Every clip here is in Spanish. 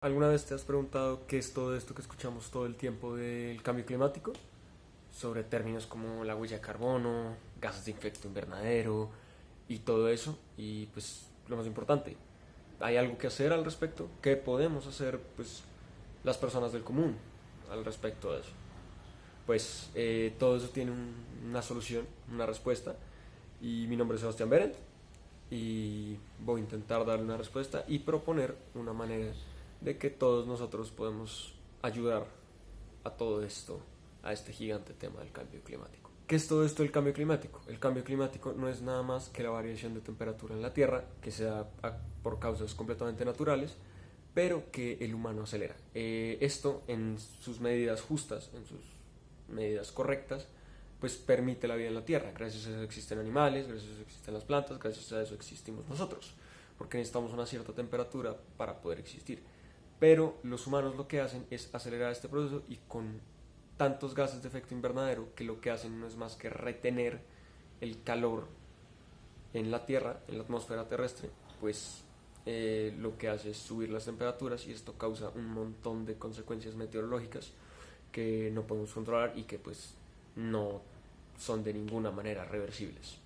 ¿Alguna vez te has preguntado qué es todo esto que escuchamos todo el tiempo del cambio climático? Sobre términos como la huella de carbono, gases de efecto invernadero y todo eso. Y pues lo más importante, ¿hay algo que hacer al respecto? ¿Qué podemos hacer pues las personas del común al respecto de eso? Pues todo eso tiene una solución, una respuesta. Y mi nombre es Sebastián Beret y voy a intentar darle una respuesta y proponer una manera de que todos nosotros podemos ayudar a todo esto, a este gigante tema del cambio climático. ¿Qué es todo esto del cambio climático? El cambio climático no es nada más que la variación de temperatura en la Tierra, que se da por causas completamente naturales, pero que el humano acelera. Esto en sus medidas justas, en sus medidas correctas, pues permite la vida en la Tierra. Gracias a eso existen animales, gracias a eso existen las plantas, gracias a eso existimos nosotros, porque necesitamos una cierta temperatura para poder existir. Pero los humanos lo que hacen es acelerar este proceso y con tantos gases de efecto invernadero que lo que hacen no es más que retener el calor en la Tierra, en la atmósfera terrestre, pues lo que hace es subir las temperaturas y esto causa un montón de consecuencias meteorológicas que no podemos controlar y que pues no son de ninguna manera reversibles.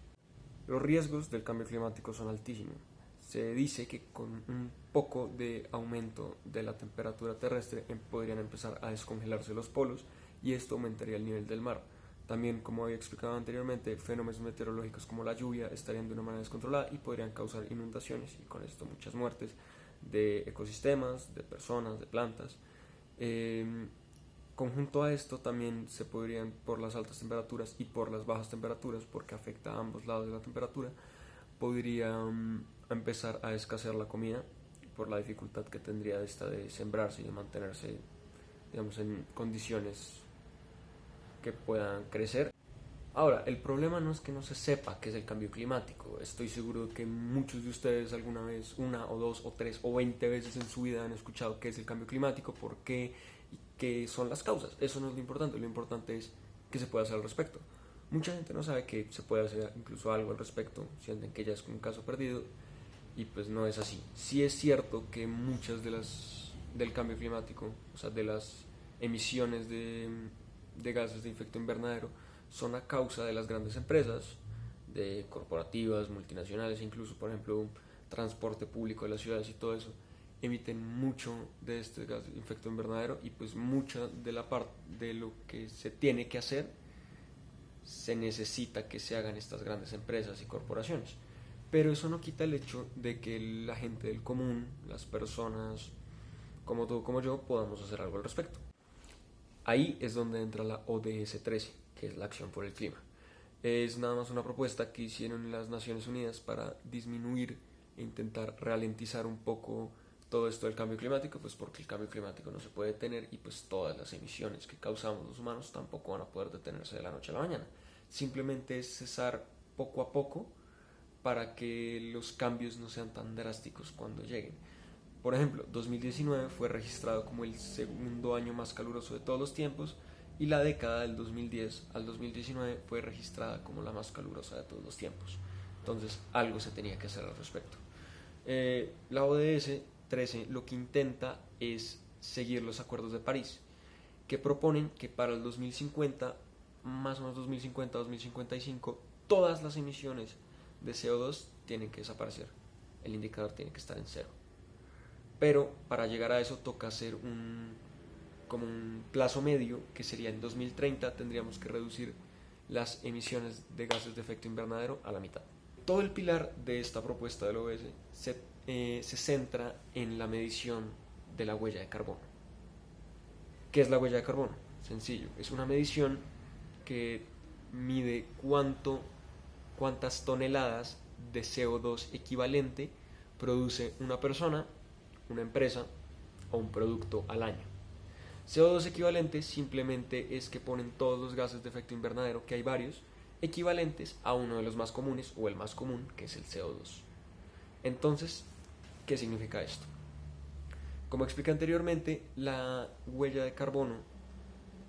Los riesgos del cambio climático son altísimos. Se dice que con un poco de aumento de la temperatura terrestre podrían empezar a descongelarse los polos y esto aumentaría el nivel del mar. También, como había explicado anteriormente, fenómenos meteorológicos como la lluvia estarían de una manera descontrolada y podrían causar inundaciones y con esto muchas muertes de ecosistemas, de personas, de plantas. Eh, Conjunto a esto también se podrían, por las altas temperaturas y por las bajas temperaturas, porque afecta a ambos lados de la temperatura, podría empezar a escasear la comida por la dificultad que tendría esta de sembrarse y de mantenerse, digamos, en condiciones que puedan crecer. Ahora, el problema no es que no se sepa qué es el cambio climático. Estoy seguro de que muchos de ustedes alguna vez, una o dos o tres o 20 veces en su vida han escuchado qué es el cambio climático, por qué y qué son las causas. Eso no es lo importante es qué se puede hacer al respecto. Mucha gente no sabe que se puede hacer incluso algo al respecto, sienten que ya es un caso perdido y pues no es así. Sí es cierto que muchas de las del cambio climático, o sea, de las emisiones de gases de efecto invernadero, son a causa de las grandes empresas, de corporativas, multinacionales, incluso, por ejemplo, transporte público de las ciudades y todo eso, emiten mucho de este gas de efecto invernadero y pues mucha de la parte de lo que se tiene que hacer se necesita que se hagan estas grandes empresas y corporaciones. Pero eso no quita el hecho de que la gente del común, las personas como tú, como yo, podamos hacer algo al respecto. Ahí es donde entra la ODS 13, que es la acción por el clima. Es nada más una propuesta que hicieron las Naciones Unidas para disminuir e intentar ralentizar un poco todo esto del cambio climático, pues porque el cambio climático no se puede detener y pues todas las emisiones que causamos los humanos tampoco van a poder detenerse de la noche a la mañana. Simplemente es cesar poco a poco para que los cambios no sean tan drásticos cuando lleguen. Por ejemplo, 2019 fue registrado como el segundo año más caluroso de todos los tiempos y la década del 2010 al 2019 fue registrada como la más calurosa de todos los tiempos. Entonces algo se tenía que hacer al respecto. La ODS 13 lo que intenta es seguir los acuerdos de París, que proponen que para el 2050, más o menos 2050-2055, todas las emisiones de CO2 tienen que desaparecer. El indicador tiene que estar en cero. Pero para llegar a eso toca hacer como un plazo medio, que sería en 2030 tendríamos que reducir las emisiones de gases de efecto invernadero a la mitad. Todo el pilar de esta propuesta del OBS se centra en la medición de la huella de carbono. ¿Qué es la huella de carbono? Sencillo, es una medición que mide cuántas toneladas de CO2 equivalente produce una persona, una empresa o un producto al año. CO2 equivalente simplemente es que ponen todos los gases de efecto invernadero, que hay varios, equivalentes a uno de los más comunes o el más común, que es el CO2. Entonces, ¿qué significa esto? Como expliqué anteriormente, la huella de carbono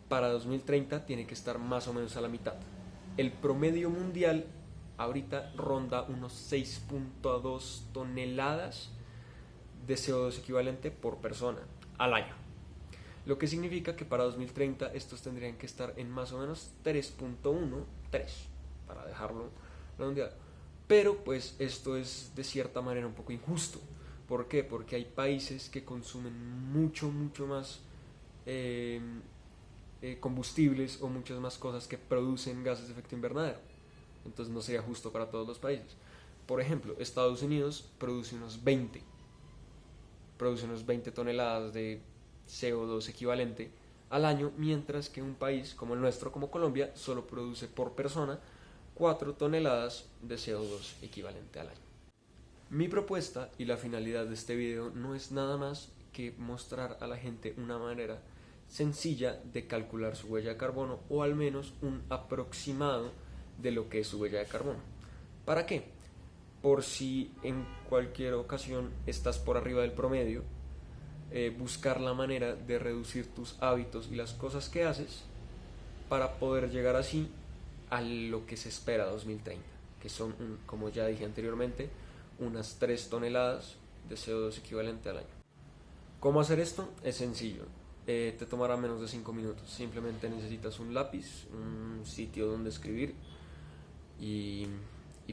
para 2030 tiene que estar más o menos a la mitad. El promedio mundial ahorita ronda unos 6.2 toneladas de CO2 equivalente por persona al año. Lo que significa que para 2030 estos tendrían que estar en más o menos 3.13, para dejarlo redondeado. Pero pues esto es de cierta manera un poco injusto. ¿Por qué? Porque hay países que consumen mucho más eh, combustibles o muchas más cosas que producen gases de efecto invernadero. Entonces no sería justo para todos los países. Por ejemplo, Estados Unidos produce unos 20 toneladas de CO2 equivalente al año, mientras que un país como el nuestro, como Colombia, solo produce por persona 4 toneladas de CO2 equivalente al año. Mi propuesta y la finalidad de este video no es nada más que mostrar a la gente una manera sencilla de calcular su huella de carbono, o al menos un aproximado de lo que es su huella de carbono. ¿Para qué? Por si en cualquier ocasión estás por arriba del promedio, buscar la manera de reducir tus hábitos y las cosas que haces para poder llegar así a lo que se espera 2030, que son, como ya dije anteriormente, unas 3 toneladas de CO2 equivalente al año. ¿Cómo hacer esto? Es sencillo. Te tomará menos de 5 minutos. Simplemente necesitas un lápiz, un sitio donde escribir y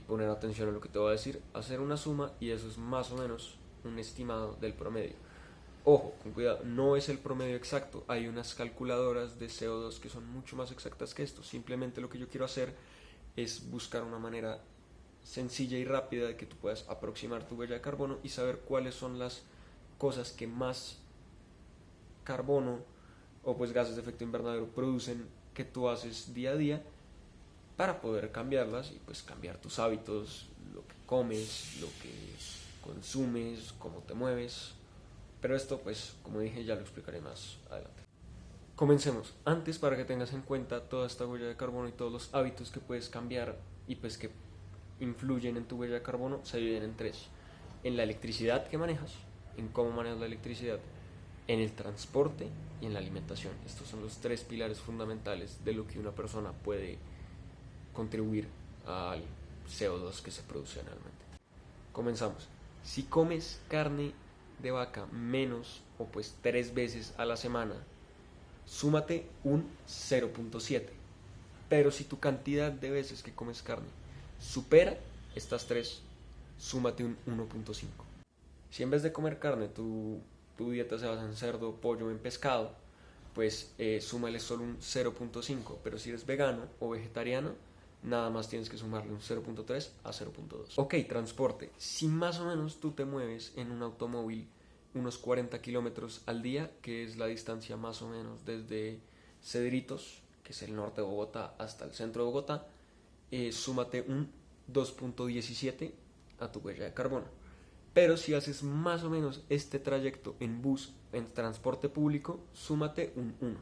poner atención a lo que te voy a decir, hacer una suma, y eso es más o menos un estimado del promedio. Ojo, con cuidado, no es el promedio exacto, hay unas calculadoras de CO2 que son mucho más exactas que esto. Simplemente lo que yo quiero hacer es buscar una manera sencilla y rápida de que tú puedas aproximar tu huella de carbono y saber cuáles son las cosas que más carbono o pues gases de efecto invernadero producen, que tú haces día a día, para poder cambiarlas y pues cambiar tus hábitos, lo que comes, lo que consumes, cómo te mueves. Pero esto pues, como dije, ya lo explicaré más adelante. Comencemos. Antes, para que tengas en cuenta toda esta huella de carbono y todos los hábitos que puedes cambiar y pues que influyen en tu huella de carbono, se dividen en 3: en la electricidad que manejas, en cómo manejas la electricidad, en el transporte y en la alimentación. Estos son los 3 pilares fundamentales de lo que una persona puede contribuir al CO2 que se produce anualmente. Comenzamos. Si comes carne de vaca menos o pues 3 veces a la semana, súmate un 0.7. Pero si tu cantidad de veces que comes carne supera estas 3, súmate un 1.5. Si en vez de comer carne tu dieta se basa en cerdo, pollo o en pescado, pues súmale solo un 0.5. Pero si eres vegano o vegetariano, nada más tienes que sumarle un 0.3 a 0.2. Ok, transporte. Si más o menos tú te mueves en un automóvil unos 40 kilómetros al día, que es la distancia más o menos desde Cedritos, que es el norte de Bogotá, hasta el centro de Bogotá, súmate un 2.17 a tu huella de carbono. Pero si haces más o menos este trayecto en bus, en transporte público, súmate un 1.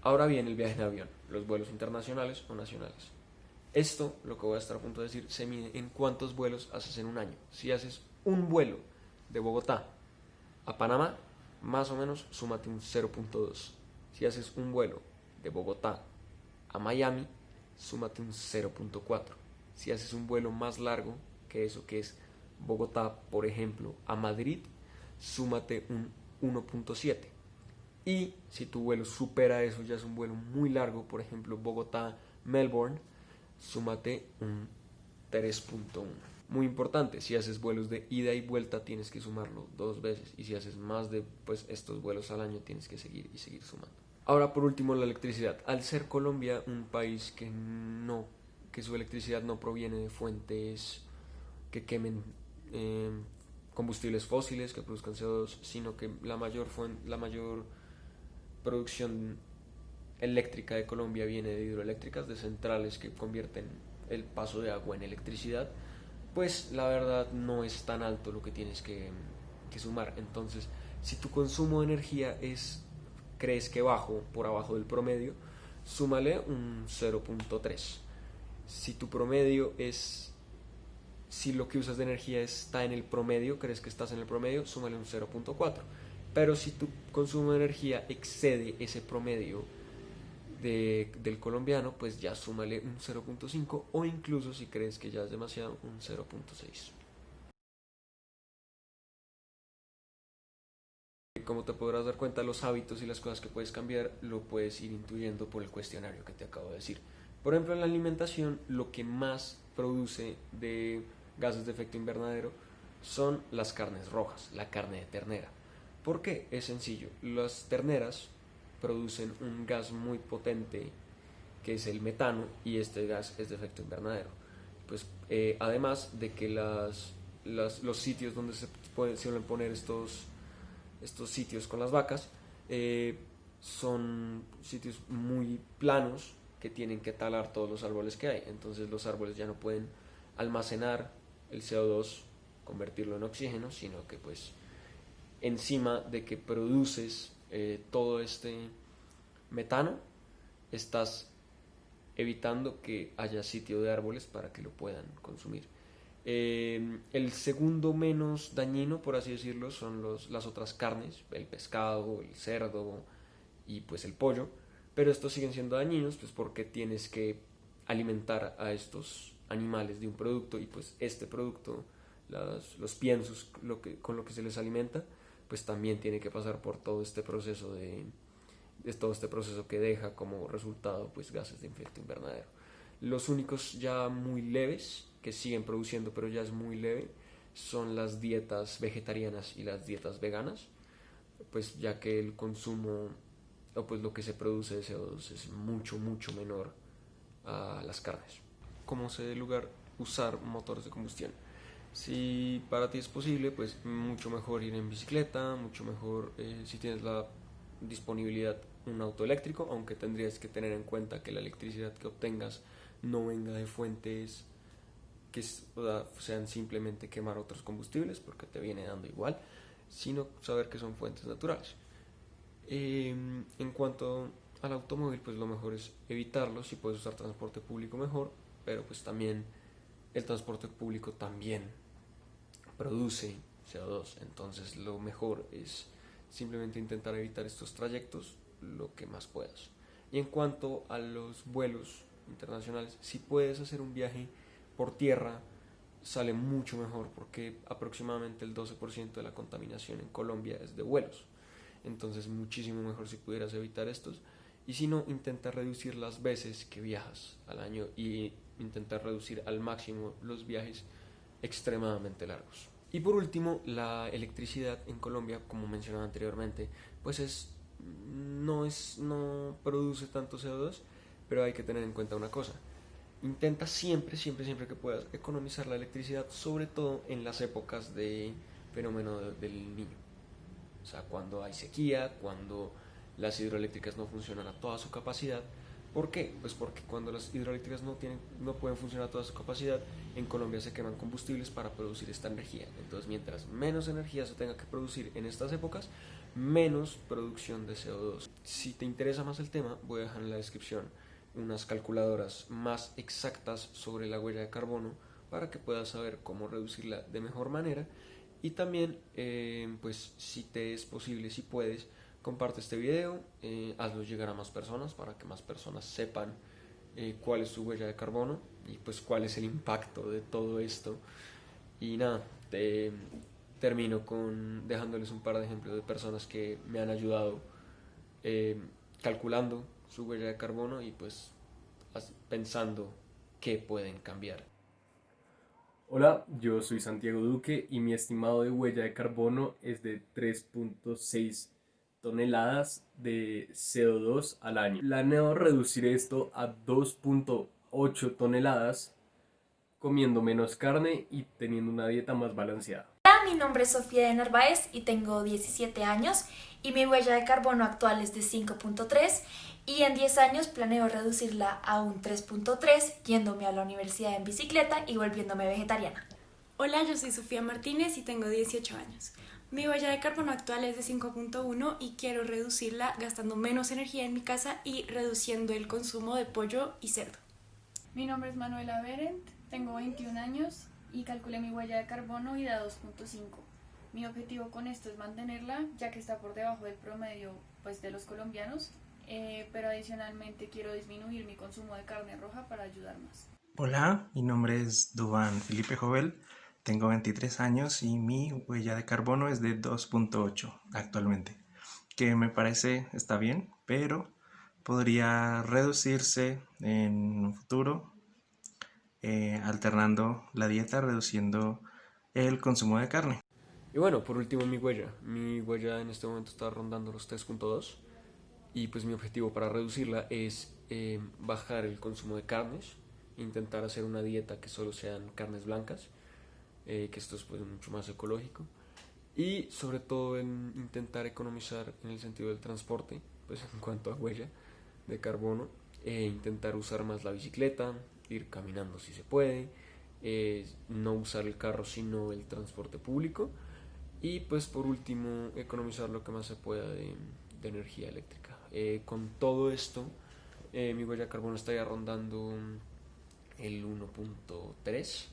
Ahora viene el viaje en avión, los vuelos internacionales o nacionales. Esto, lo que voy a estar a punto de decir, se mide en cuántos vuelos haces en un año. Si haces un vuelo de Bogotá a Panamá, más o menos súmate un 0.2. Si haces un vuelo de Bogotá a Miami, súmate un 0.4. Si haces un vuelo más largo que eso, que es Bogotá, por ejemplo, a Madrid, súmate un 1.7. Y si tu vuelo supera eso, ya es un vuelo muy largo, por ejemplo, Bogotá-Melbourne, súmate un 3.1. Muy importante, si haces vuelos de ida y vuelta tienes que sumarlo 2 veces, y si haces más de pues estos vuelos al año tienes que seguir sumando. Ahora, por último, la electricidad. Al ser Colombia un país que su electricidad no proviene de fuentes que quemen combustibles fósiles que produzcan CO2, sino que la mayor producción eléctrica de Colombia viene de hidroeléctricas, de centrales que convierten el paso de agua en electricidad, pues la verdad no es tan alto lo que tienes que sumar. Entonces, si tu consumo de energía crees que por abajo del promedio, súmale un 0.3. Si tu promedio si lo que usas de energía está en el promedio, crees que estás en el promedio, súmale un 0.4. Pero si tu consumo de energía excede ese promedio del colombiano, pues ya súmale un 0.5, o incluso si crees que ya es demasiado, un 0.6. Como te podrás dar cuenta, los hábitos y las cosas que puedes cambiar lo puedes ir intuyendo por el cuestionario que te acabo de decir. Por ejemplo, en la alimentación, lo que más produce de gases de efecto invernadero son las carnes rojas, la carne de ternera. ¿Por qué? Es sencillo. Las terneras producen un gas muy potente que es el metano, y este gas es de efecto invernadero. Pues además de que los sitios donde suelen poner estos sitios con las vacas son sitios muy planos que tienen que talar todos los árboles que hay. Entonces los árboles ya no pueden almacenar el CO2, convertirlo en oxígeno, sino que pues encima de que produces todo este metano, estás evitando que haya sitio de árboles para que lo puedan consumir. El segundo menos dañino, por así decirlo, son las otras carnes, el pescado, el cerdo y pues el pollo, pero estos siguen siendo dañinos pues porque tienes que alimentar a estos animales de un producto, y pues este producto, los piensos con lo que se les alimenta, pues también tiene que pasar por todo este proceso que deja como resultado pues gases de efecto invernadero. Los únicos ya muy leves que siguen produciendo, pero ya es muy leve, son las dietas vegetarianas y las dietas veganas, pues ya que el consumo o pues lo que se produce de CO2 es mucho menor a las carnes. ¿Cómo se debe lugar usar motores de combustión? Si para ti es posible, pues mucho mejor ir en bicicleta, mucho mejor si tienes la disponibilidad un auto eléctrico, aunque tendrías que tener en cuenta que la electricidad que obtengas no venga de fuentes que sean simplemente quemar otros combustibles, porque te viene dando igual, sino saber que son fuentes naturales. En cuanto al automóvil, pues lo mejor es evitarlo. Si puedes usar transporte público, mejor, pero pues también el transporte público también produce CO2, entonces lo mejor es simplemente intentar evitar estos trayectos lo que más puedas. Y en cuanto a los vuelos internacionales, si puedes hacer un viaje por tierra, sale mucho mejor, porque aproximadamente el 12% de la contaminación en Colombia es de vuelos. Entonces muchísimo mejor si pudieras evitar estos, y si no, intenta reducir las veces que viajas al año y intenta reducir al máximo los viajes extremadamente largos. Y por último, la electricidad en Colombia, como mencionaba anteriormente, pues no produce tanto CO2, pero hay que tener en cuenta una cosa: intenta siempre que puedas economizar la electricidad, sobre todo en las épocas de fenómeno del niño. O sea, cuando hay sequía, cuando las hidroeléctricas no funcionan a toda su capacidad. ¿Por qué? Pues porque cuando las hidroeléctricas no pueden funcionar a toda su capacidad, en Colombia se queman combustibles para producir esta energía. Entonces, mientras menos energía se tenga que producir en estas épocas, menos producción de CO2. Si te interesa más el tema, voy a dejar en la descripción unas calculadoras más exactas sobre la huella de carbono para que puedas saber cómo reducirla de mejor manera. Y también, pues si te es posible, si puedes, comparte este video, hazlo llegar a más personas para que más personas sepan cuál es su huella de carbono y pues cuál es el impacto de todo esto. Y nada, termino dejándoles un par de ejemplos de personas que me han ayudado calculando su huella de carbono y pues pensando qué pueden cambiar. Hola, yo soy Santiago Duque y mi estimado de huella de carbono es de 3.6 toneladas de CO2 al año. Planeo reducir esto a 2.8 toneladas comiendo menos carne y teniendo una dieta más balanceada. Hola, mi nombre es Sofía de Narváez y tengo 17 años y mi huella de carbono actual es de 5.3 y en 10 años planeo reducirla a un 3.3 yéndome a la universidad en bicicleta y volviéndome vegetariana. Hola, yo soy Sofía Martínez y tengo 18 años. Mi huella de carbono actual es de 5.1 y quiero reducirla gastando menos energía en mi casa y reduciendo el consumo de pollo y cerdo. Mi nombre es Manuela Berendt, tengo 21 años y calculé mi huella de carbono y da 2.5. Mi objetivo con esto es mantenerla, ya que está por debajo del promedio pues, de los colombianos, pero adicionalmente quiero disminuir mi consumo de carne roja para ayudar más. Hola, mi nombre es Duván Felipe Jovel, Tengo 23 años y mi huella de carbono es de 2.8 actualmente, que me parece está bien, pero podría reducirse en un futuro, alternando la dieta, reduciendo el consumo de carne. Y bueno, por último mi huella en este momento está rondando los 3.2 y pues mi objetivo para reducirla es bajar el consumo de carnes, intentar hacer una dieta que solo sean carnes blancas, que esto es pues mucho más ecológico, y sobre todo en intentar economizar en el sentido del transporte, pues en cuanto a huella de carbono, intentar usar más la bicicleta, ir caminando si se puede, no usar el carro sino el transporte público, y pues por último economizar lo que más se pueda de energía eléctrica. Con todo esto, mi huella de carbono estaría rondando el 1.3